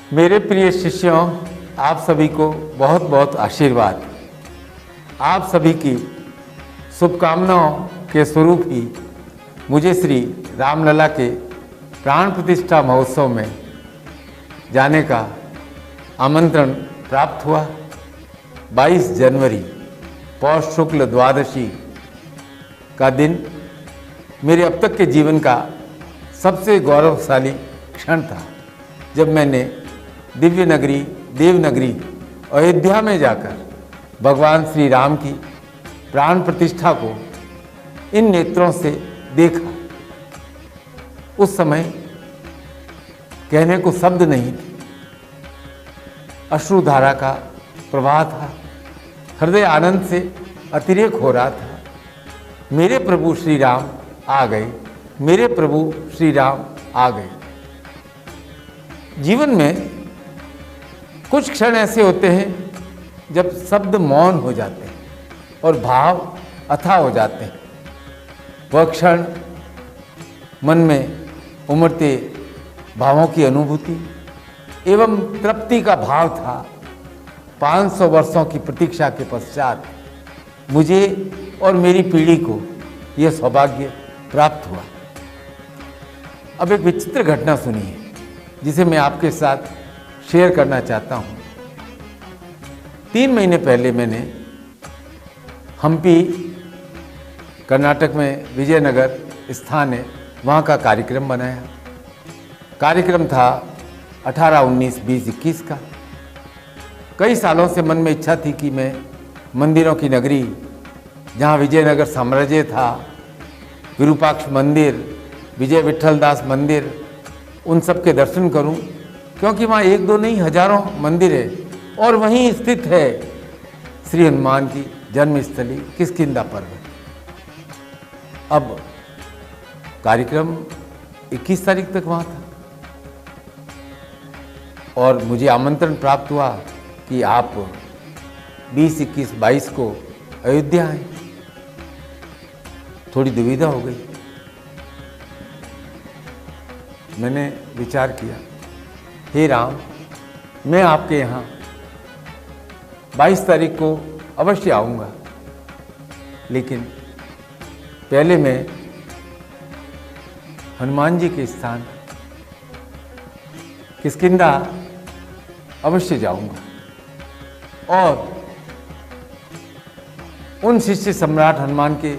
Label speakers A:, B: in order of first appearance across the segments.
A: मेरे प्रिय शिष्यों, आप सभी को बहुत बहुत आशीर्वाद। आप सभी की शुभकामनाओं के स्वरूप ही मुझे श्री रामलला के प्राण प्रतिष्ठा महोत्सव में जाने का आमंत्रण प्राप्त हुआ। 22 जनवरी पौष शुक्ल द्वादशी का दिन मेरे अब तक के जीवन का सबसे गौरवशाली क्षण था, जब मैंने दिव्य नगरी देवनगरी अयोध्या में जाकर भगवान श्री राम की प्राण प्रतिष्ठा को इन नेत्रों से देखा। उस समय कहने को शब्द नहीं थे, अश्रुधारा का प्रवाह था, हृदय आनंद से अतिरेक हो रहा था। मेरे प्रभु श्री राम आ गए, मेरे प्रभु श्री राम आ गए। जीवन में कुछ क्षण ऐसे होते हैं जब शब्द मौन हो जाते हैं और भाव अथाह हो जाते हैं। वह क्षण मन में उमड़ते भावों की अनुभूति एवं तृप्ति का भाव था। 500 वर्षों की प्रतीक्षा के पश्चात मुझे और मेरी पीढ़ी को यह सौभाग्य प्राप्त हुआ। अब एक विचित्र घटना सुनिए, जिसे मैं आपके साथ शेयर करना चाहता हूँ। 3 महीने पहले मैंने हम्पी कर्नाटक में विजयनगर स्थान है, वहाँ का कार्यक्रम बनाया। कार्यक्रम था 18, 19, 20, 21 का। कई सालों से मन में इच्छा थी कि मैं मंदिरों की नगरी, जहाँ विजयनगर साम्राज्य था, विरूपाक्ष मंदिर, विजय विठलदास मंदिर, उन सब के दर्शन करूं, क्योंकि वहाँ 1-2 नहीं हजारों मंदिर है। और वहीं स्थित है श्री हनुमान की जन्मस्थली किष्किंधा पर्वत। अब कार्यक्रम 21 तारीख तक वहाँ था और मुझे आमंत्रण प्राप्त हुआ कि आप 20, 21, 22 को अयोध्या आए। थोड़ी दुविधा हो गई। मैंने विचार किया, हे राम, मैं आपके यहाँ 22 तारीख को अवश्य आऊँगा, लेकिन पहले मैं हनुमान जी के स्थान किष्किंधा अवश्य जाऊँगा और उन शिष्य सम्राट हनुमान के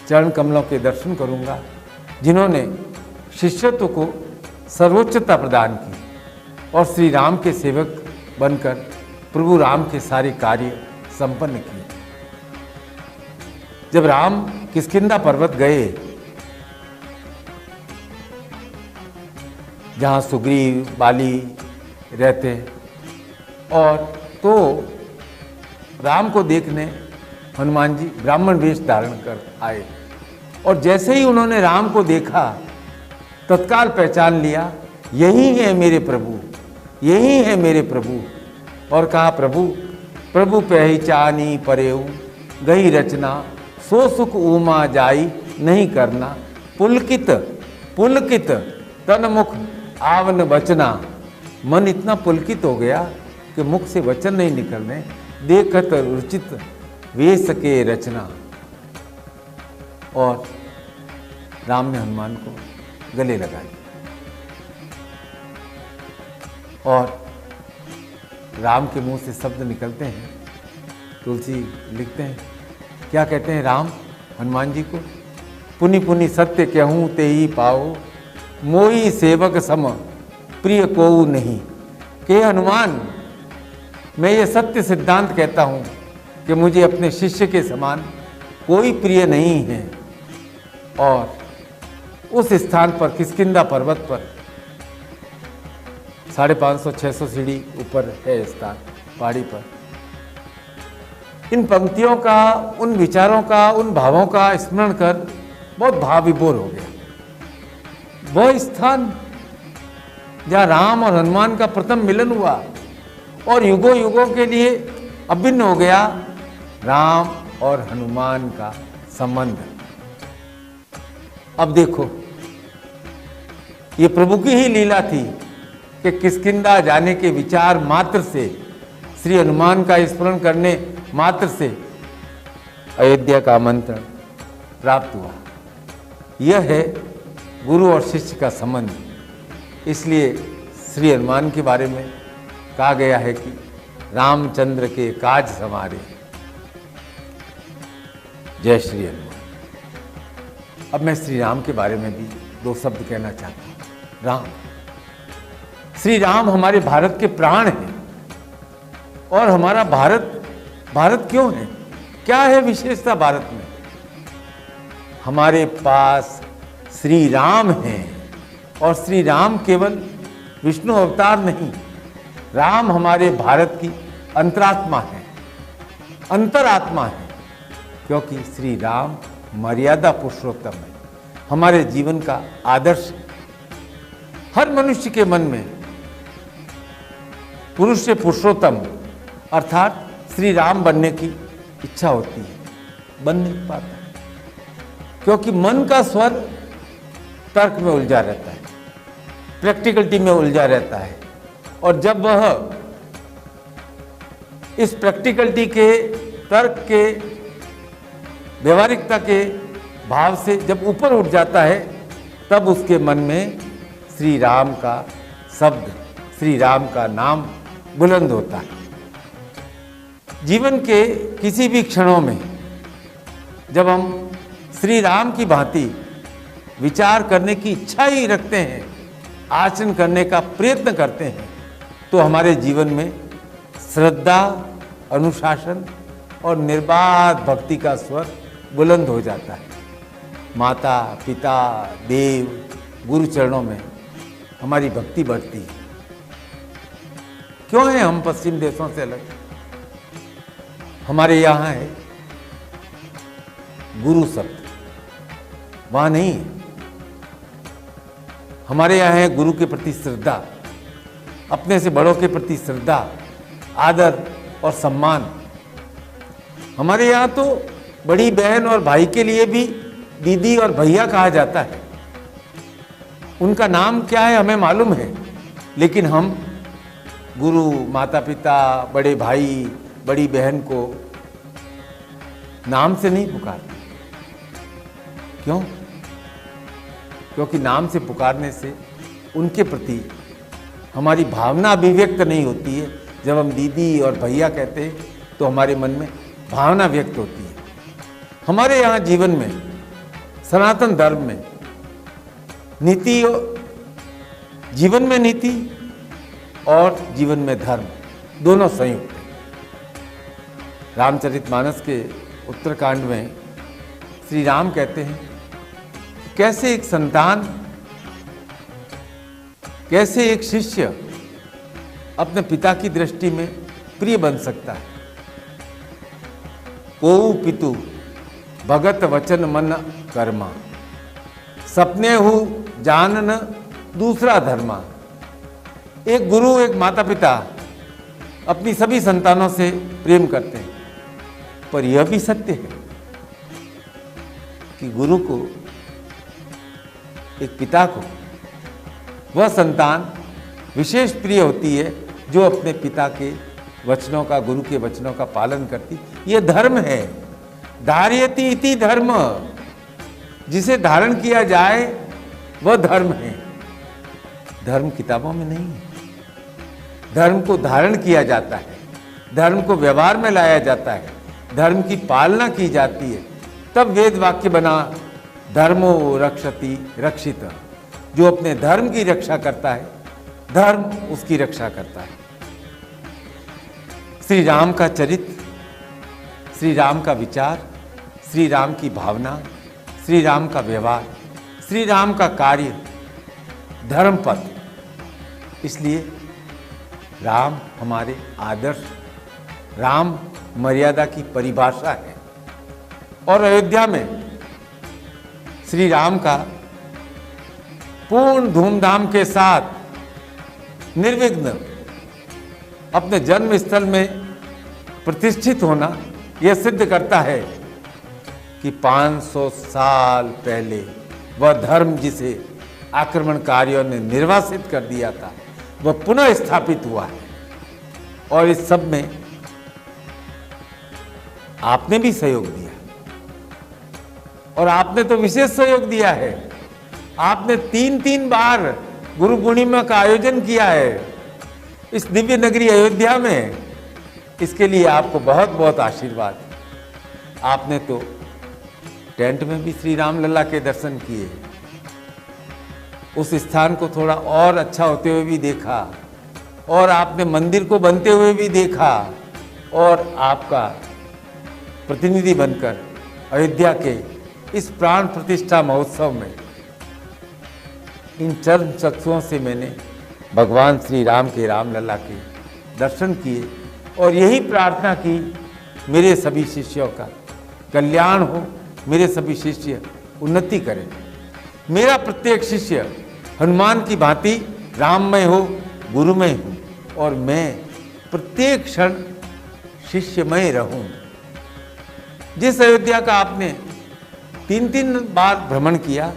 A: चरण कमलों के दर्शन करूँगा, जिन्होंने शिष्यत्व को सर्वोच्चता प्रदान की और श्री राम के सेवक बनकर प्रभु राम के सारे कार्य संपन्न किए। जब राम किष्किंधा पर्वत गए, जहाँ सुग्रीव बाली रहते, और तो राम को देखने हनुमान जी ब्राह्मण वेश धारण कर आए और जैसे ही उन्होंने राम को देखा, तत्काल पहचान लिया, यही है मेरे प्रभु, यही है मेरे प्रभु। और कहा, प्रभु प्रभु पहचानी परेऊ गई रचना, सो सुख उमा जाई नहीं करना, पुलकित पुलकित तन मुख आवन वचना। मन इतना पुलकित हो गया कि मुख से वचन नहीं निकलने, देखत रुचित वेश के रचना। और राम ने हनुमान को गले लगाई और राम के मुंह से शब्द निकलते हैं। तुलसी लिखते हैं, क्या कहते हैं राम हनुमान जी को, पुनि पुनि सत्य कहूँ ते ही पाओ, मोही सेवक सम प्रिय कोऊ नहीं। कि हनुमान, मैं ये सत्य सिद्धांत कहता हूँ कि मुझे अपने शिष्य के समान कोई प्रिय नहीं है। और उस स्थान पर किष्किंधा पर्वत पर 550-600 सीढ़ी ऊपर है स्थान, पहाड़ी पर। इन पंक्तियों का, उन विचारों का, उन भावों का स्मरण कर बहुत भाव विभोर हो गया। वह स्थान जहाँ राम और हनुमान का प्रथम मिलन हुआ और युगों युगों के लिए अभिन्न हो गया राम और हनुमान का संबंध। अब देखो, ये प्रभु की ही लीला थी कि किष्किंधा जाने के विचार मात्र से, श्री हनुमान का स्मरण करने मात्र से अयोध्या का आमंत्रण प्राप्त हुआ। यह है गुरु और शिष्य का संबंध। इसलिए श्री हनुमान के बारे में कहा गया है कि रामचंद्र के काज संवारे। जय श्री हनुमान। अब मैं श्री राम के बारे में भी दो शब्द कहना चाहता हूँ। राम, श्री राम हमारे भारत के प्राण हैं। और हमारा भारत क्यों है? क्या है विशेषता भारत में? हमारे पास श्री राम हैं। और श्री राम केवल विष्णु अवतार नहीं, राम हमारे भारत की अंतरात्मा है, अंतरात्मा है। क्योंकि श्री राम मर्यादा पुरुषोत्तम है, हमारे जीवन का आदर्श है। हर मनुष्य के मन में पुरुष से पुरुषोत्तम अर्थात श्री राम बनने की इच्छा होती है, बन नहीं पाता, क्योंकि मन का स्वर तर्क में उलझा रहता है, प्रैक्टिकलिटी में उलझा रहता है। और जब वह इस प्रैक्टिकलिटी के, तर्क के, व्यवहारिकता के भाव से जब ऊपर उठ जाता है, तब उसके मन में श्री राम का शब्द, श्री राम का नाम बुलंद होता है। जीवन के किसी भी क्षणों में जब हम श्री राम की भांति विचार करने की इच्छा ही रखते हैं, आचरण करने का प्रयत्न करते हैं, तो हमारे जीवन में श्रद्धा, अनुशासन और निर्बाध भक्ति का स्वर बुलंद हो जाता है। माता, पिता, देव, गुरु चरणों में हमारी भक्ति बढ़ती है। क्यों है हम पश्चिम देशों से अलग? हमारे यहाँ है गुरु शब्द, वहां नहीं है। हमारे यहाँ है गुरु के प्रति श्रद्धा, अपने से बड़ों के प्रति श्रद्धा, आदर और सम्मान। हमारे यहाँ तो बड़ी बहन और भाई के लिए भी दीदी और भैया कहा जाता है। उनका नाम क्या है हमें मालूम है, लेकिन हम गुरु, माता पिता, बड़े भाई, बड़ी बहन को नाम से नहीं पुकारते। क्यों? क्योंकि नाम से पुकारने से उनके प्रति हमारी भावना अभिव्यक्त नहीं होती है। जब हम दीदी और भैया कहते हैं तो हमारे मन में भावना व्यक्त होती है। हमारे यहाँ जीवन में, सनातन धर्म में नीति, जीवन में नीति और जीवन में धर्म दोनों संयुक्त हैं। रामचरितमानस के उत्तरकांड में श्री राम कहते हैं कैसे एक संतान, कैसे एक शिष्य अपने पिता की दृष्टि में प्रिय बन सकता है। कोउ पितु भगत वचन मन कर्मा, सपने हु जानन दूसरा धर्मा। एक गुरु, एक माता पिता अपनी सभी संतानों से प्रेम करते हैं, पर यह भी सत्य है कि गुरु को, एक पिता को वह संतान विशेष प्रिय होती है जो अपने पिता के वचनों का, गुरु के वचनों का पालन करती। यह धर्म है। धार्यति इति धर्म, जिसे धारण किया जाए वह धर्म है। धर्म किताबों में नहीं है। धर्म को धारण किया जाता है, धर्म को व्यवहार में लाया जाता है, धर्म की पालना की जाती है, तब वेद वाक्य बना धर्मो रक्षति रक्षित। जो अपने धर्म की रक्षा करता है, धर्म उसकी रक्षा करता है। श्री राम का चरित्र, श्री राम का विचार, श्री राम की भावना, श्री राम का व्यवहार, श्री राम का कार्य धर्मपथ। इसलिए राम हमारे आदर्श, राम मर्यादा की परिभाषा है। और अयोध्या में श्री राम का पूर्ण धूमधाम के साथ निर्विघ्न अपने जन्म स्थल में प्रतिष्ठित होना यह सिद्ध करता है कि 500 साल पहले वह धर्म जिसे आक्रमणकारियों ने निर्वासित कर दिया था, वह पुनः स्थापित हुआ है। और इस सब में आपने भी सहयोग दिया, और आपने तो विशेष सहयोग दिया है। आपने 3 बार गुरु पूर्णिमा का आयोजन किया है इस दिव्य नगरी अयोध्या में। इसके लिए आपको बहुत बहुत आशीर्वाद। आपने तो टेंट में भी श्री राम लल्ला के दर्शन किए, उस स्थान को थोड़ा और अच्छा होते हुए भी देखा, और आपने मंदिर को बनते हुए भी देखा, और आपका प्रतिनिधि बनकर अयोध्या के इस प्राण प्रतिष्ठा महोत्सव में इन चर्म चक्षुओं से मैंने भगवान श्री राम के, राम लल्ला के दर्शन किए, और यही प्रार्थना की मेरे सभी शिष्यों का कल्याण हो, मेरे सभी शिष्य उन्नति करें। मेरा प्रत्येक शिष्य हनुमान की भांति राममय हो, गुरुमय हो, और मैं प्रत्येक क्षण शिष्यमय रहूं। जिस अयोध्या का आपने 3 बार भ्रमण किया,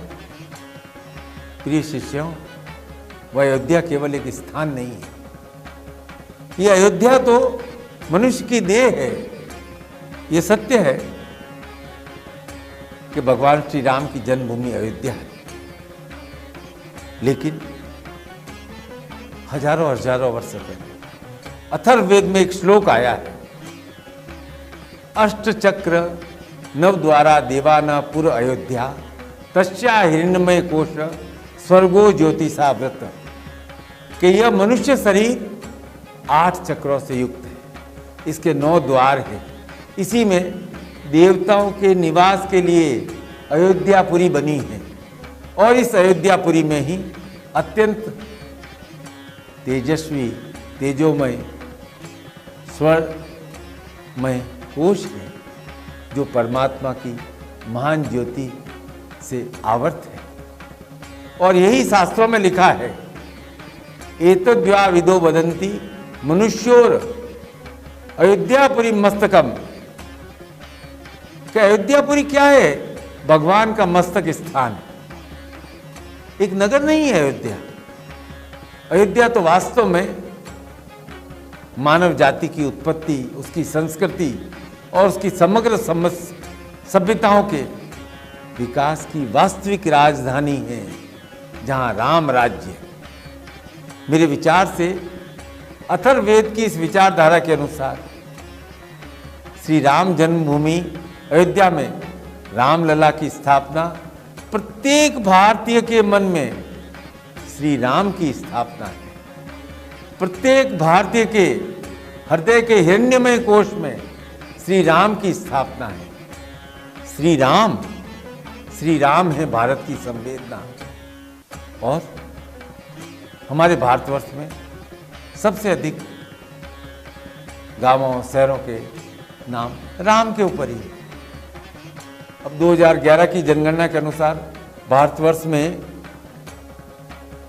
A: प्रिय शिष्यों, वह अयोध्या केवल एक स्थान नहीं है। यह अयोध्या तो मनुष्य की देह है। यह सत्य है कि भगवान श्री राम की जन्मभूमि अयोध्या है, लेकिन हजारों हजारों वर्ष पहले अथर्ववेद में एक श्लोक आया है, अष्टचक्र नवद्वारा देवाना पुर अयोध्या तस्या हिरण्यमय कोश स्वर्गो ज्योतिषा व्रत, कि यह मनुष्य शरीर 8 चक्रों से युक्त है, इसके 9 द्वार हैं। इसी में देवताओं के निवास के लिए अयोध्यापुरी बनी है, और इस अयोध्यापुरी में ही अत्यंत तेजस्वी, तेजोमय, स्वर्णमय कोश है, जो परमात्मा की महान ज्योति से आवर्त है। और यही शास्त्रों में लिखा है, एतद्वा विदो वदन्ति मनुष्योर अयोध्यापुरी मस्तकम, कि अयोध्यापुरी क्या है? भगवान का मस्तक स्थान है, एक नगर नहीं है अयोध्या। अयोध्या तो वास्तव में मानव जाति की उत्पत्ति, उसकी संस्कृति और उसकी समग्र सभ्यताओं के विकास की वास्तविक राजधानी है, जहां राम राज्य। मेरे विचार से अथर्ववेद की इस विचारधारा के अनुसार श्री राम जन्मभूमि अयोध्या में रामलला की स्थापना प्रत्येक भारतीय के मन में श्री राम की स्थापना है। प्रत्येक भारतीय के हृदय के हिरण्यमय कोश में श्री राम की स्थापना है। श्री राम है भारत की संवेदना। और हमारे भारतवर्ष में सबसे अधिक गांवों शहरों के नाम राम के ऊपर ही है। अब 2011 की जनगणना के अनुसार भारतवर्ष में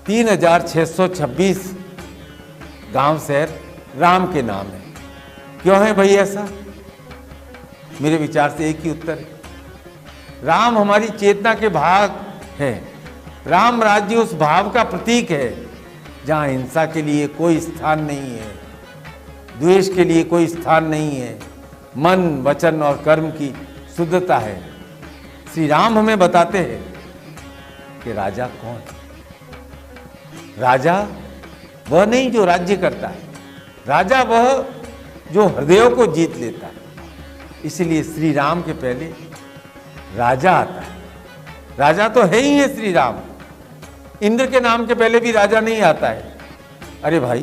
A: 3626 गांव शहर राम के नाम है। क्यों है भाई ऐसा? मेरे विचार से एक ही उत्तर है, राम हमारी चेतना के भाग है। राम राज्य उस भाव का प्रतीक है जहां हिंसा के लिए कोई स्थान नहीं है, द्वेष के लिए कोई स्थान नहीं है, मन, वचन और कर्म की शुद्धता है। श्री राम हमें बताते हैं कि राजा कौन है। राजा वह नहीं जो राज्य करता है, राजा वह जो हृदयों को जीत लेता है। इसलिए श्री राम के पहले राजा आता है। राजा तो है ही है श्री राम। इंद्र के नाम के पहले भी राजा नहीं आता है। अरे भाई,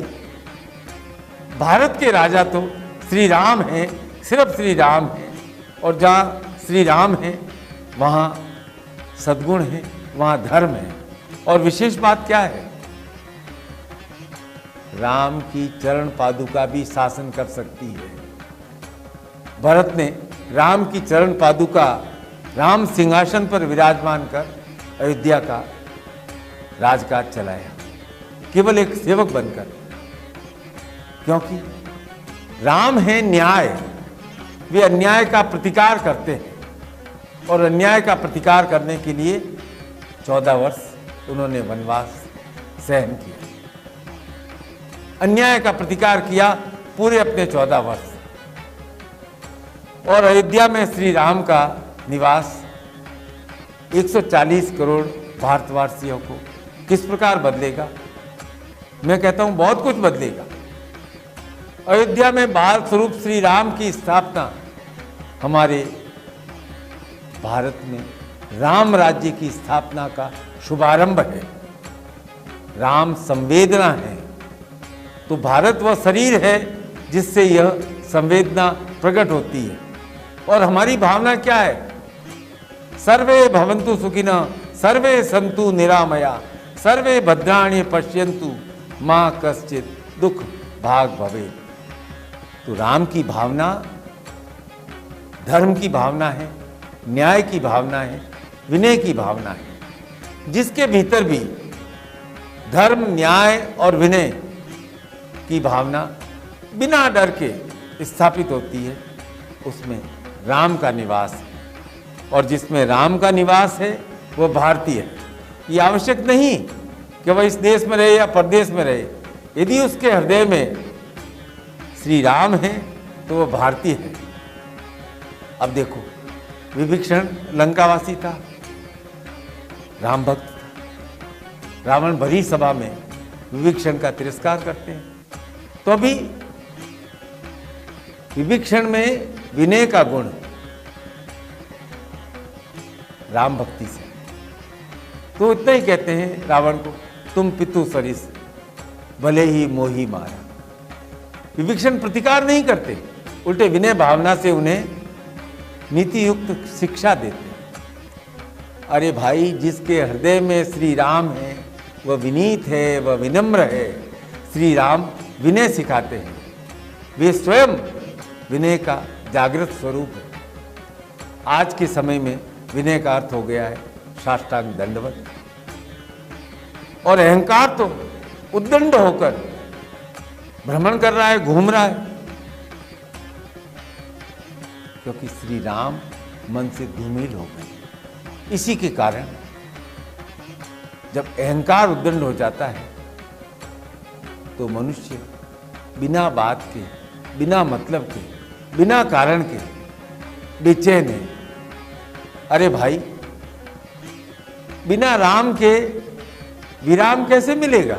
A: भारत के राजा तो श्री राम हैं, सिर्फ श्री राम हैं। और जहाँ श्री राम हैं वहाँ सद्गुण है, वहाँ धर्म है। और विशेष बात क्या है? राम की चरण पादुका भी शासन कर सकती है। भरत ने राम की चरण पादुका राम सिंहासन पर विराजमान कर अयोध्या का राजकाज चलाया, केवल एक सेवक बनकर। क्योंकि राम है न्याय, वे अन्याय का प्रतिकार करते हैं। और अन्याय का प्रतिकार करने के लिए 14 वर्ष उन्होंने वनवास सहन किया। अन्याय का प्रतिकार किया पूरे अपने 14 वर्ष। और अयोध्या में श्री राम का निवास 140 करोड़ भारतवासियों को किस प्रकार बदलेगा? मैं कहता हूं बहुत कुछ बदलेगा। अयोध्या में बाल स्वरूप श्री राम की स्थापना हमारे भारत में राम राज्य की स्थापना का शुभारंभ है। राम संवेदना है, तो भारत वह शरीर है जिससे यह संवेदना प्रकट होती है। और हमारी भावना क्या है? सर्वे भवन्तु सुखिनः, सर्वे सन्तु निरामया, सर्वे भद्राणि पश्यन्तु मा कश्चित् दुख भाग भवेत्। तो राम की भावना धर्म की भावना है, न्याय की भावना है, विनय की भावना है, जिसके भीतर भी धर्म, न्याय और विनय की भावना बिना डर के स्थापित होती है, उसमें राम का निवास है। और जिसमें राम का निवास है वह भारतीय है। ये आवश्यक नहीं कि वह इस देश में रहे या परदेश में रहे, यदि उसके हृदय में श्री राम है तो वह भारतीय है। अब देखो, विभीषण लंकावासी था, राम भक्त था। रावण भरी सभा में विभीषण का तिरस्कार करते हैं, तो अभी विभीषण में विनय का गुण राम भक्ति से, तो इतना ही कहते हैं रावण को, तुम पितु सरिस भले ही मोही मारा। विभीषण प्रतिकार नहीं करते, उल्टे विनय भावना से उन्हें नीति युक्त शिक्षा देते। अरे भाई, जिसके हृदय में श्री राम है वह विनीत है, वह विनम्र है। श्री राम विनय सिखाते हैं, वे स्वयं विनय का जागृत स्वरूप है। आज के समय में विनय का अर्थ हो गया है साष्टांग दंडवत, और अहंकार तो उद्दंड होकर भ्रमण कर रहा है, घूम रहा है, क्योंकि श्री राम मन से धूमिल हो गए। इसी के कारण जब अहंकार उद्दंड हो जाता है तो मनुष्य बिना बात के, बिना मतलब के, बिना कारण के बेचैन है। अरे भाई, बिना राम के विराम कैसे मिलेगा?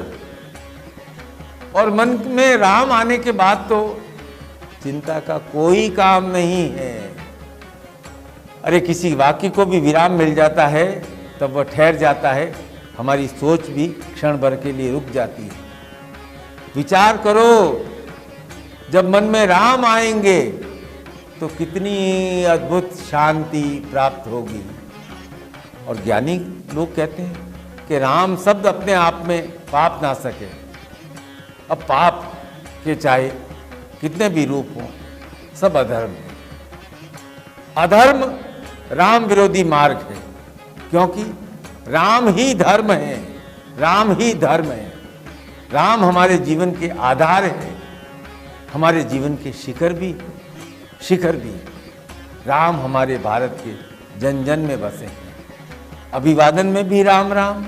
A: और मन में राम आने के बाद तो चिंता का कोई काम नहीं है। अरे किसी वाक्य को भी विराम मिल जाता है तब वह ठहर जाता है, हमारी सोच भी क्षण भर के लिए रुक जाती है। विचार करो, जब मन में राम आएंगे तो कितनी अद्भुत शांति प्राप्त होगी। और ज्ञानी लोग कहते हैं कि राम शब्द अपने आप में पाप ना सके। अब पाप के चाहे कितने भी रूप हों, सब अधर्म है। अधर्म राम विरोधी मार्ग है, क्योंकि राम ही धर्म है, राम ही धर्म है। राम हमारे जीवन के आधार है, हमारे जीवन के शिखर भी। राम हमारे भारत के जन जन में बसे हैं। अभिवादन में भी राम राम,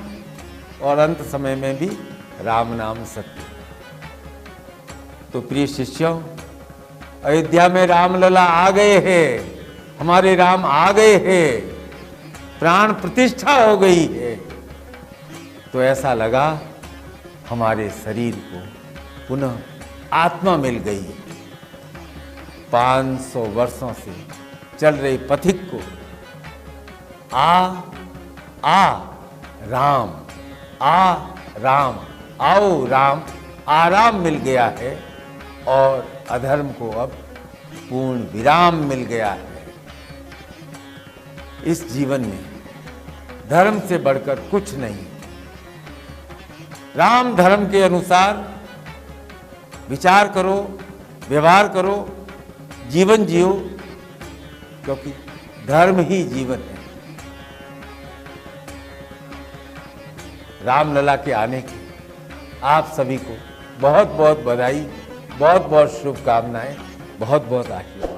A: और अंत समय में भी राम नाम सत्य। तो प्रिय शिष्यों, अयोध्या में रामलला आ गए हैं, हमारे राम आ गए हैं, प्राण प्रतिष्ठा हो गई है। तो ऐसा लगा हमारे शरीर को पुनः आत्मा मिल गई। 500 वर्षों से चल रही पथिक को राम, आओ राम, आराम मिल गया है, और अधर्म को अब पूर्ण विराम मिल गया है। इस जीवन में धर्म से बढ़कर कुछ नहीं। राम धर्म के अनुसार विचार करो, व्यवहार करो, जीवन जियो, क्योंकि धर्म ही जीवन है। रामलला के आने की आप सभी को बहुत बहुत बधाई, बहुत बहुत शुभकामनाएं, बहुत बहुत आशीर्वाद।